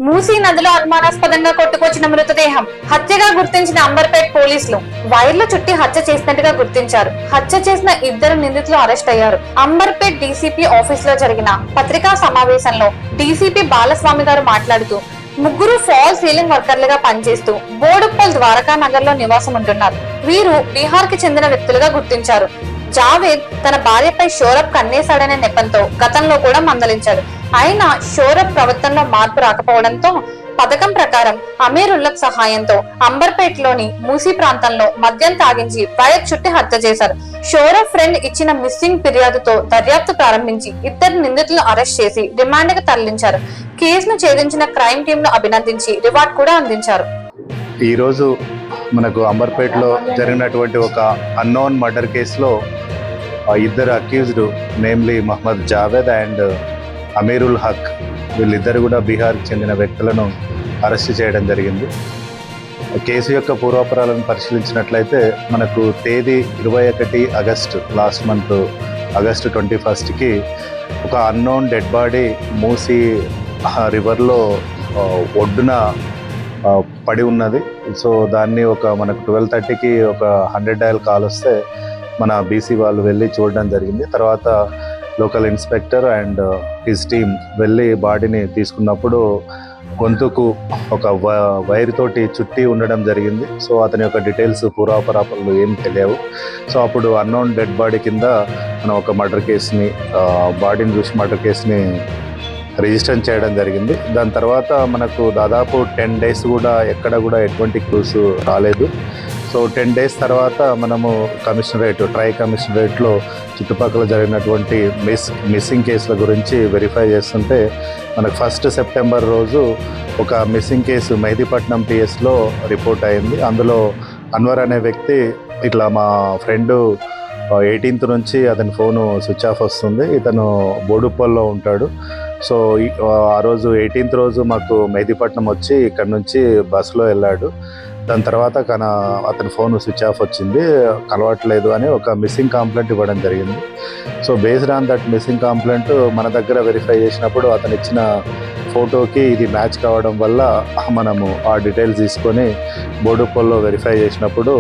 మూసీ నదిలో అనుమానాస్పదంగా కొట్టుకొచ్చిన మృతదేహం హత్యగా గుర్తించిన అంబర్పేట్ పోలీసులు వైర్లు చుట్టి హత్య చేసినట్టుగా గుర్తించారు. హత్య చేసిన ఇద్దరు నిందితులు అరెస్ట్ అయ్యారు. అంబర్పేట్ డీసీపీ ఆఫీస్ లో జరిగిన పత్రికా సమావేశంలో డీసీపీ బాలస్వామి గారు మాట్లాడుతూ ముగ్గురు ఫాల్ సీలింగ్ వర్కర్లుగా పనిచేస్తూ బోడుప్పల్ ద్వారకా నగర్ లో నివాసం ఉంటున్నారు. వీరు బీహార్ కి చెందిన వ్యక్తులుగా గుర్తించారు. జావేద్ తన భార్యపై షోరబ్ కన్నేశాడనే నెపంతో గతంలో కూడా మందలించాడు. అయినా షోరబ్ ప్రవర్తనలో మార్పు రాకపోవడంతో పథకం ప్రకారం అమీరుల్లాహ్ సహాయంతో అంబర్పేటలోని మూసీ ప్రాంతంలో మద్యం తాగించి వైర్ చుట్టి హత్య చేశారు. షోరబ్ ఫ్రెండ్ ఇచ్చిన మిస్సింగ్ ఫిర్యాదుతో దర్యాప్తు ప్రారంభించి ఇద్దరు నిందితులను అరెస్ట్ చేసి రిమాండ్ కు తరలించారు. కేసును ఛేదించిన క్రైమ్ టీమ్ ను అభినందించి రివార్డ్ కూడా అందించారు. ఈ రోజు మనకు అంబర్పేటలో జరిగినటువంటి ఒక అన్నోన్ మర్డర్ కేసులో ఇద్దరు accused namely Mohammed Javed and Amirul Haq వీళ్ళిద్దరు కూడా బీహార్కి చెందిన వ్యక్తులను అరెస్ట్ చేయడం జరిగింది. కేసు యొక్క పూర్వాపరాలను పరిశీలించినట్లయితే మనకు తేదీ 21 ఆగస్టు లాస్ట్ మంత్ ఆగస్టు 21కి ఒక అన్నోన్ డెడ్ బాడీ మూసీ రివర్లో ఒడ్డున పడి ఉన్నది. సో దాన్ని మనకు 12:30కి ఒక 100 డయల్ కాల్ వస్తే మన బీసీ వాళ్ళు వెళ్ళి చూడడం జరిగింది. తర్వాత local inspector and his team వెళ్ళి బాడీని తీసుకున్నప్పుడు గొంతుకు ఒక వైర్ తోటి చుట్టి ఉండడం జరిగింది. సో అతని యొక్క డీటెయిల్స్ పూర్వాపరాలు ఏం తెలియవు. సో అప్పుడు అన్నోన్ డెడ్ బాడీ కింద మనం ఒక మర్డర్ కేసుని బాడీని చూసి మర్డర్ కేసుని రిజిస్టర్ చేయడం జరిగింది. దాని తర్వాత మనకు దాదాపు 10 డేస్ కూడా ఎక్కడ కూడా ఎటువంటి క్లూస్ రాలేదు. సో 10 డేస్ తర్వాత మనము ట్రై కమిషనరేట్లో చుట్టుపక్కల జరిగినటువంటి మిస్సింగ్ కేసుల గురించి వెరిఫై చేస్తుంటే మనకు 1 సెప్టెంబర్ రోజు ఒక మిస్సింగ్ కేసు మెహదీపట్నం పిఎస్లో రిపోర్ట్ అయింది. అందులో అన్వర్ అనే వ్యక్తి ఇట్లా మా ఫ్రెండు 18th నుంచి అతని ఫోను స్విచ్ ఆఫ్ వస్తుంది, ఇతను బోడుప్పల్లో ఉంటాడు. సో ఆ రోజు 18th రోజు మాకు మెహదీపట్నం వచ్చి ఇక్కడ నుంచి బస్సులో వెళ్ళాడు. దాని తర్వాత అతని ఫోన్ స్విచ్ ఆఫ్ వచ్చింది, కలవట్లేదు అని ఒక మిస్సింగ్ కంప్లైంట్ ఇవ్వడం జరిగింది. So based on that missing complaint మన దగ్గర వెరిఫై చేసినప్పుడు అతను ఇచ్చిన ఫోటోకి ఇది మ్యాచ్ కావడం వల్ల మనము ఆ డీటెయిల్స్ తీసుకొని బోడుప్పల్లో వెరిఫై చేసినప్పుడు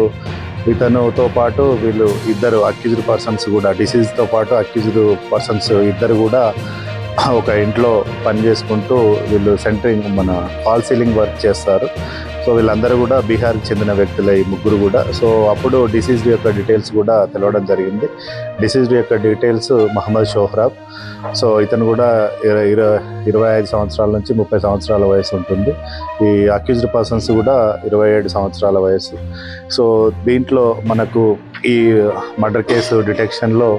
ఇతనుతో పాటు వీళ్ళు ఇద్దరు అక్యూజ్డ్ పర్సన్స్ కూడా డిసీజ్తో పాటు అక్యూజ్డ్ పర్సన్స్ ఇద్దరు కూడా ఒక ఇంట్లో పని చేసుకుంటూ వీళ్ళు మన ఫాల్ సీలింగ్ వర్క్ చేస్తారు. సో వీళ్ళందరూ కూడా బీహార్కి చెందిన వ్యక్తులే ఈ ముగ్గురు కూడా. సో అప్పుడు డిసీజ్డ్ యొక్క డీటెయిల్స్ కూడా తెలవడం జరిగింది. డిసీజ్డ్ యొక్క డీటెయిల్స్ మహమ్మద్ షోహ్రాబ్. సో ఇతను కూడా 25 సంవత్సరాల నుంచి 30 సంవత్సరాల వయసు ఉంటుంది. ఈ అక్యూజ్డ్ పర్సన్స్ కూడా 27 సంవత్సరాల వయసు. సో దీంట్లో మనకు ఈ మర్డర్ కేసు డిటెక్షన్లో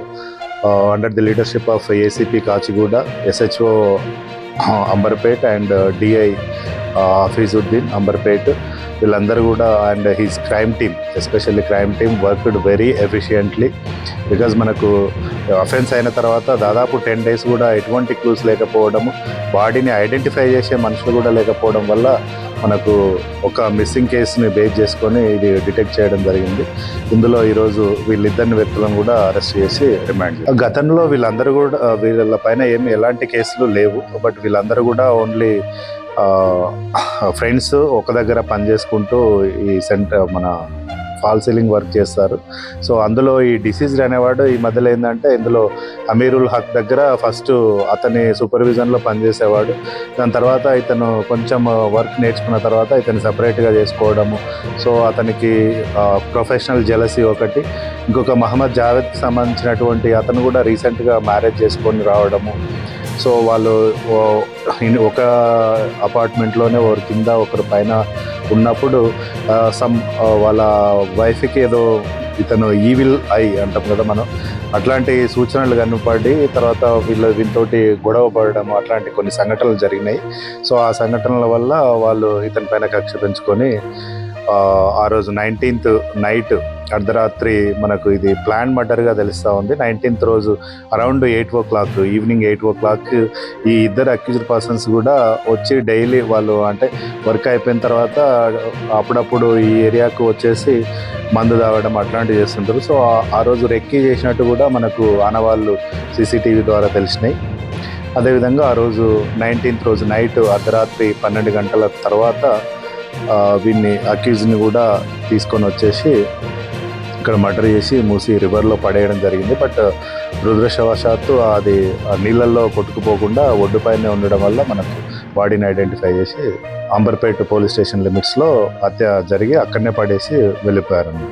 under the leadership of ACP Kachiguda, SHO Amberpet and DI Hafeezuddin Amberpet వీళ్ళందరూ కూడా and his crime team especially crime team worked very efficiently. Because మనకు అఫెన్స్ అయిన తర్వాత దాదాపు 10 డేస్ కూడా ఎటువంటి క్లూస్ లేకపోవడము, బాడీని ఐడెంటిఫై చేసే మనుషులు కూడా లేకపోవడం వల్ల మనకు ఒక మిస్సింగ్ కేసుని బేస్ చేసుకొని ఇది డిటెక్ట్ చేయడం జరిగింది. ఇందులో ఈరోజు వీళ్ళిద్దరిని వ్యక్తులను కూడా అరెస్ట్ చేసి రిమాండ్. గతంలో వీళ్ళందరూ కూడా వీళ్ళ పైన ఎలాంటి కేసులు లేవు. బట్ వీళ్ళందరూ కూడా ఓన్లీ ఫ్రెండ్స్ ఒక దగ్గర పనిచేసుకుంటూ ఈ మన ఫాల్ సీలింగ్ వర్క్ చేస్తారు. సో అందులో ఈ డిసీజ్డ్ అనేవాడు ఈ మధ్యలో ఏంటంటే ఇందులో అమీరుల్ హక్ దగ్గర ఫస్ట్ అతని సూపర్విజన్లో పనిచేసేవాడు. దాని తర్వాత ఇతను కొంచెం వర్క్ నేర్చుకున్న తర్వాత ఇతను సపరేట్గా చేసుకోవడము. సో అతనికి ప్రొఫెషనల్ జెలసీ ఒకటి, ఇంకొక మహమ్మద్ జావేద్కి సంబంధించినటువంటి అతను కూడా రీసెంట్గా మ్యారేజ్ చేసుకొని రావడము. సో వాళ్ళు ఒక అపార్ట్మెంట్లోనే ఒకరి కింద ఒకరి పైన ఉన్నప్పుడు వాళ్ళ వైఫ్కి ఏదో ఇతను ఈవిల్ ఐ అంటాం కదా మనం, అట్లాంటి సూచనలు కనపడి తర్వాత వీళ్ళతోటి గొడవ పడడం అట్లాంటి కొన్ని సంఘటనలు జరిగినాయి. సో ఆ సంఘటనల వల్ల వాళ్ళు ఇతని పైన కక్ష పెంచుకొని ఆ రోజు 19th నైట్ అర్ధరాత్రి మనకు ఇది ప్లాన్ మర్డర్గా తెలుస్తూ ఉంది. 19th రోజు అరౌండ్ 8 o'clock ఈవినింగ్ 8 o'clock ఈ ఇద్దరు అక్యూజ్డ్ పర్సన్స్ కూడా వచ్చి డైలీ వాళ్ళు అంటే వర్క్ అయిపోయిన తర్వాత అప్పుడప్పుడు ఈ ఏరియాకు వచ్చేసి మందు తాగడం అట్లాంటివి చేస్తుంటారు. సో ఆ రోజు రెక్కీ చేసినట్టు కూడా మనకు ఆనవాళ్ళు సీసీటీవీ ద్వారా తెలిసినాయి. అదేవిధంగా ఆ రోజు 19th రోజు నైట్ అర్ధరాత్రి 12 గంటల తర్వాత వీడిని అక్యూజ్ని కూడా తీసుకొని వచ్చేసి ఇక్కడ మర్డర్ చేసి మూసి రివర్లో పడేయడం జరిగింది. బట్ దురదృష్టవశాత్తు అది నీళ్ళల్లో కొట్టుకుపోకుండా ఒడ్డుపైనే ఉండడం వల్ల మనకు బాడీని ఐడెంటిఫై చేసి అంబర్పేట్ పోలీస్ స్టేషన్ లిమిట్స్లో హత్య జరిగి అక్కడనే పడేసి వెళ్ళిపోయారండి.